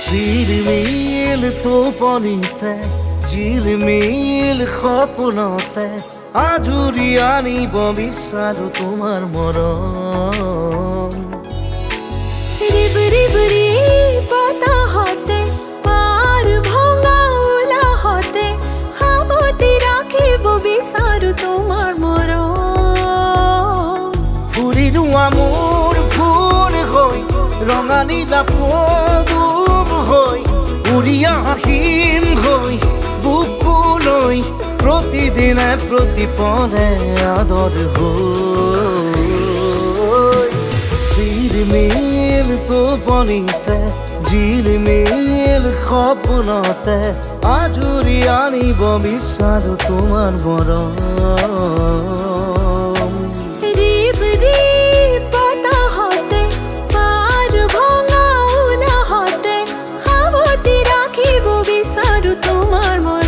ঝিলমিল টোপনিতে ঝিলমিল সপোনতে আজুৰি আনিব বিচাৰো তোমাৰ মৰম। রিব রিব রি বতাহতে পাৰ ভঙা উলাহতে সাৱটি ৰাখিব বিচাৰো তোমাৰ মৰম। ফুৰিলো মোৰ ফুল হৈ ৰঙা নীলা পদুম হৈ উৰি আহিম হৈ বুকুলৈ প্ৰতিদিনে প্ৰতিপলে আদৰ হৈ। ঝিলমিল টোপনিতে ঝিলমিল সপোনতে আজুৰি আনিব বিচাৰো তোমাৰ মৰম। রিব রি বতাহতে পাৰ ভঙা উলাহতে সাৱটি ৰাখিব বিচাৰো তোমাৰ মৰম।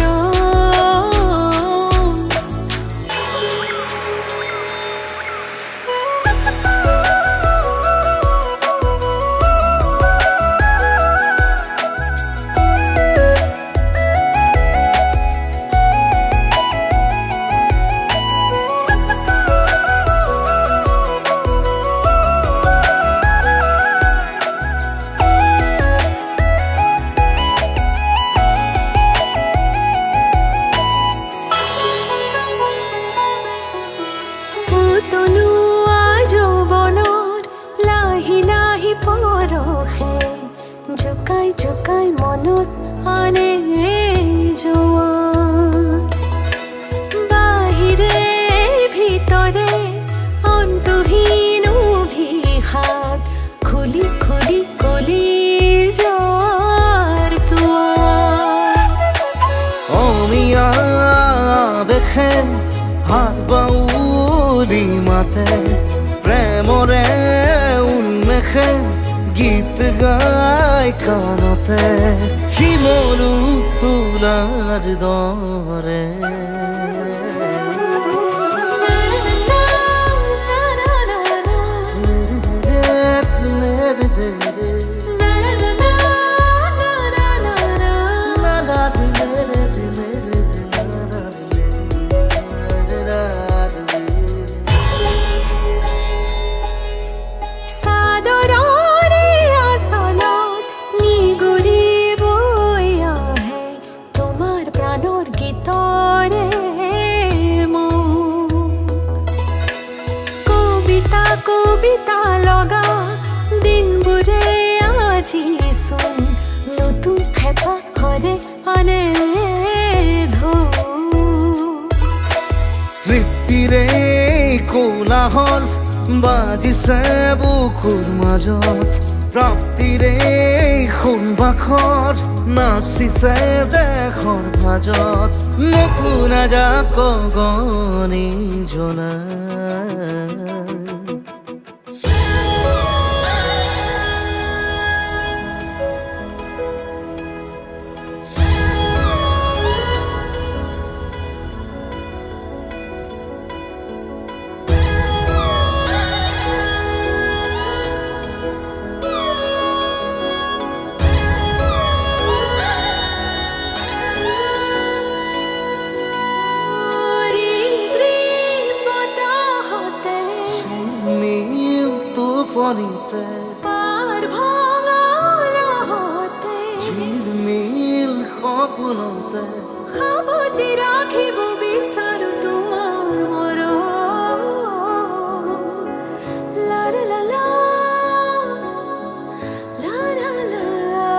তনুৱা যৌৱনৰ লাহি লাহি পৰখে জোকাই জোকাই মনত আনে জোৱাৰ। বাহিৰে ভিতৰে অন্তহীন অভিশাপ খুলি খুলি কলি যাৰ দুৱাৰ। অমিয়া বেখে হাত বাউরি মাতে প্রেমরে উন্মেষে গীত গায় কানতে শিমলু তুলার দরে। সাদৰৰে আচলত নিগুৰি বৈ আহে তোমাৰ প্ৰাণৰ গীতৰে মোৰ। কবিতা কবিতা লগা দিনবোৰে আজিচোন নতুন হেঁপাহৰে আনে ঢৌ। তৃপ্তিৰে কোলাহল বাজিছে বুকুৰ মাজত প্ৰাপ্তিৰে সোণ বাখৰ নাচিছে দেশৰ মাজত নতুন এজাক গগনি জ্বলাই। টোপনিতে পাৰ ভঙা উলাহতে ঝিলমিল সপোনতে সাৱটি ৰাখিব বিচাৰো তোমাৰ মৰম। লা লা লা লা, লা লা লা লা।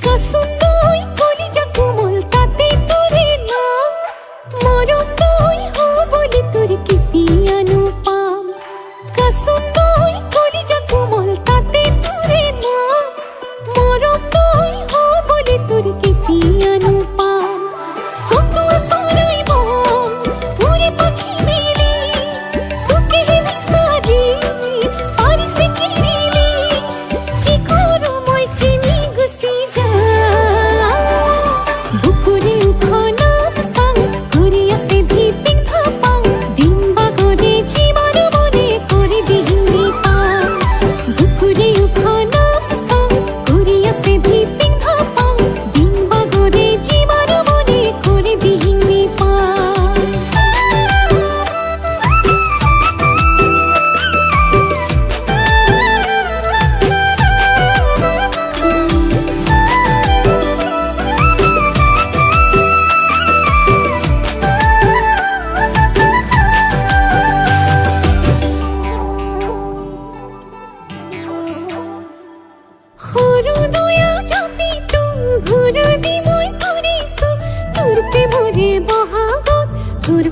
কাসুন্দই কলিজা কোমল তাতে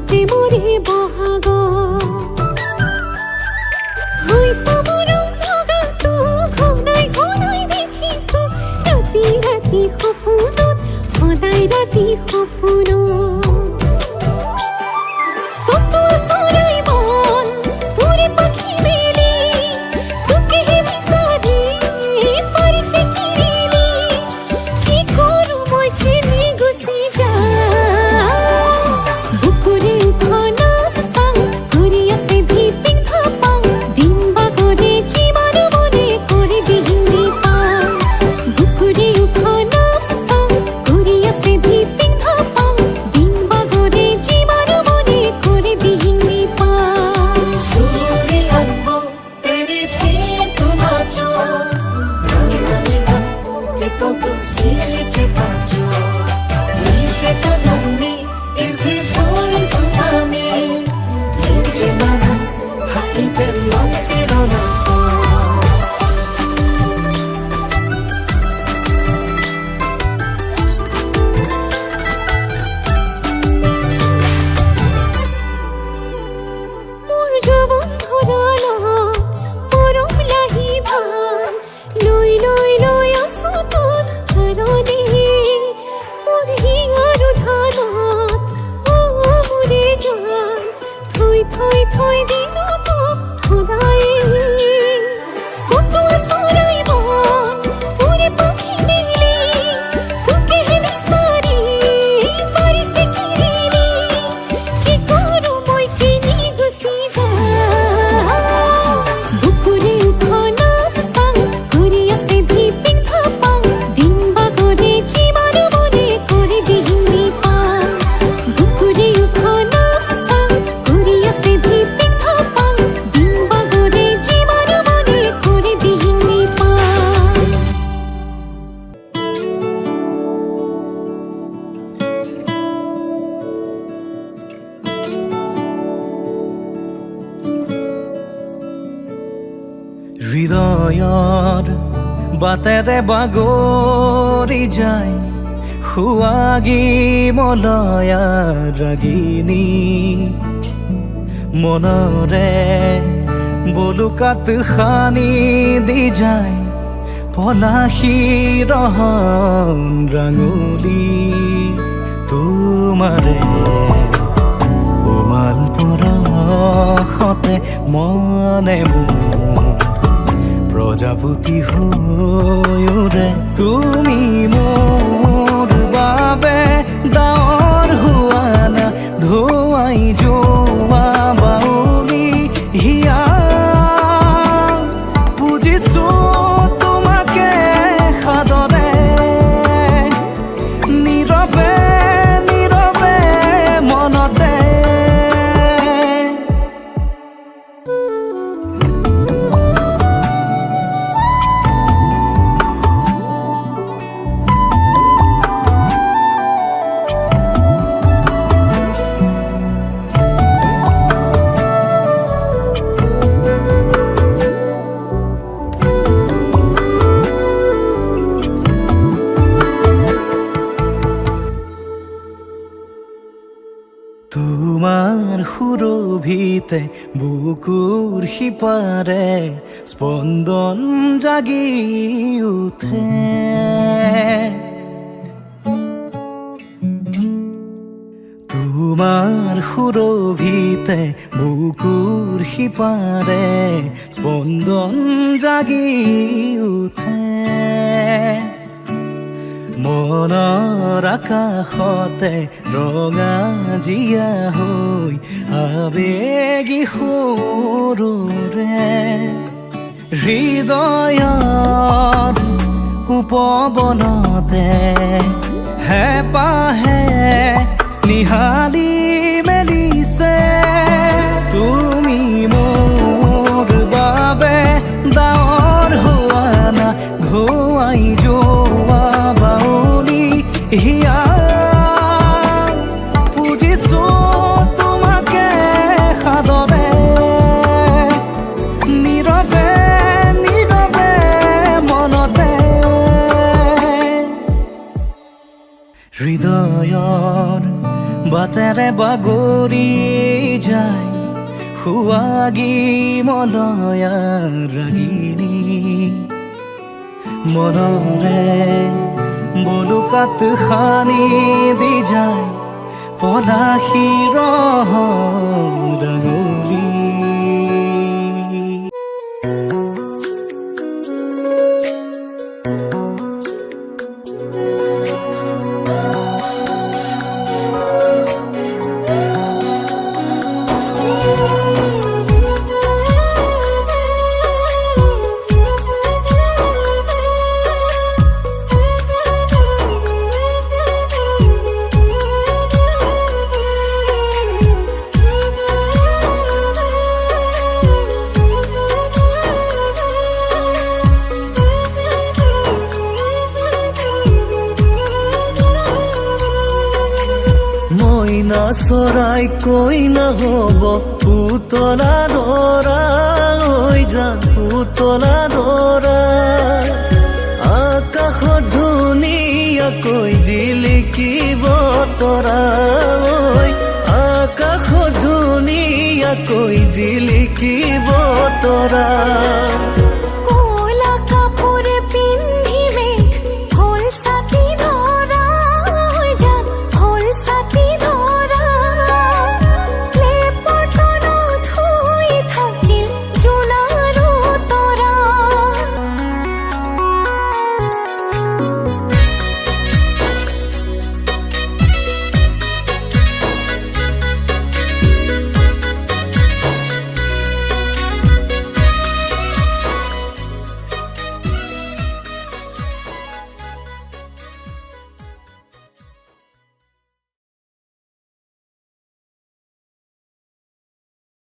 প্ৰেমৰে বহাগ হৈছা মৰম লগাটো ঘনাই ঘনাই দেখিছো ৰাতি ৰাতি সপোনত সদায় ৰাতি সপোনত চকুৱা চৰাই মন উৰি পাখি মেলি তোকেহে বিচাৰি পাৰিছে কিৰিলি কি কৰো মই খেলি গুচি যাওঁ বুকুৰে উঠনাত চাং ঘূৰি আছে ভিপিং ভাপাং দিন বাগৰে জীৱাৰ মনে কৰি দিহিঙি পাং বুকুৰে উঠনাত চাং ঘূৰি আছে ভিপিং ভাপাং দিন বাগৰে জীৱাৰ মনে কৰি দিহিঙি পাং सूर्य अम्बो तेरी सी तुम जो के तो सीरे चेताचो नीचे चलनी इधर सोल सुनामी नीचे मना हाथी पे लौटे रोना सो মোৰ যৌৱন ধৰালত মৰম লাহি ধান লৈ লৈ লৈ আছো তোৰ কাৰণে মোৰ হিয়াৰ ধানত মোৰে জান থৈ থৈ থৈ দিলো তোক সদায় চকুৱা চৰাই মন উৰি পাখি মেলি তোকেহে বিচাৰি পাৰিছে কিৰিলি কি কৰো মই কিনি গুচি যাওঁ বুকুৰে উঠনাত চাং ঘূৰি আছে ভিপিং ভাপাং দিন বাগৰে জীৱাৰ মনে কৰি দিহিঙি পাং বুকুৰে উঠনাত চাং ঘূৰি আছে ভিপিং ভাপাং দিন বাগৰে জীৱাৰ মনে কৰি দিহিঙি পাং হৃদয়ৰ বাটেৰে বাগৰি যায় সুৱাগী মলয়া ৰাগিনী মনৰে বলুকাত সানি দি যায় পলাশী ৰহন ৰাঙলী তোমাৰে উমাল পৰশতে মনে মোৰ প্ৰজাপতি হৈৰে তুমি মোৰ বাবে ডাৱৰ হোৱা না ধোৱাই যোৱা বাউলি হিয়া বুজিছো তোমাকে সাদৰে নীৰৱে নীৰৱে মনতে তোমাৰ সুৰভিতে বুকুৰ সিপাৰে স্পন্দন জাগি উঠে তোমাৰ সুৰভিতে বুকুৰ সিপাৰে স্পন্দন জাগি উঠে মনৰ আকাশতে ৰঙা জিয়া হৈ আবেগী সুৰৰে হৃদয়ৰ উপবনতে হেঁপাহে নিহালি মেলিছে তুমি মোৰ বাবে ডাৱৰ হোৱা না ধোৱাই যোৱা বাউলি হিয়া বুজিছো তোমাকে সাদৰে নীৰৱে নীৰৱে মনতে হৃদয়ৰ বাটেৰে বাগৰি যায় সুৱাগী মলয়া ৰাগিনী মনৰে বলুকাত সানি দি যায় পলাশীৰ ডাঙলি মইনা চৰাই কৈ নহ'ব পুতলা দৰা হৈ যান পুতলা দৰা আকাশত ধুনীয়াকৈ জিলিকিব তৰা ঐ আকাশত ধুনীয়াকৈ জিলিকিব তৰা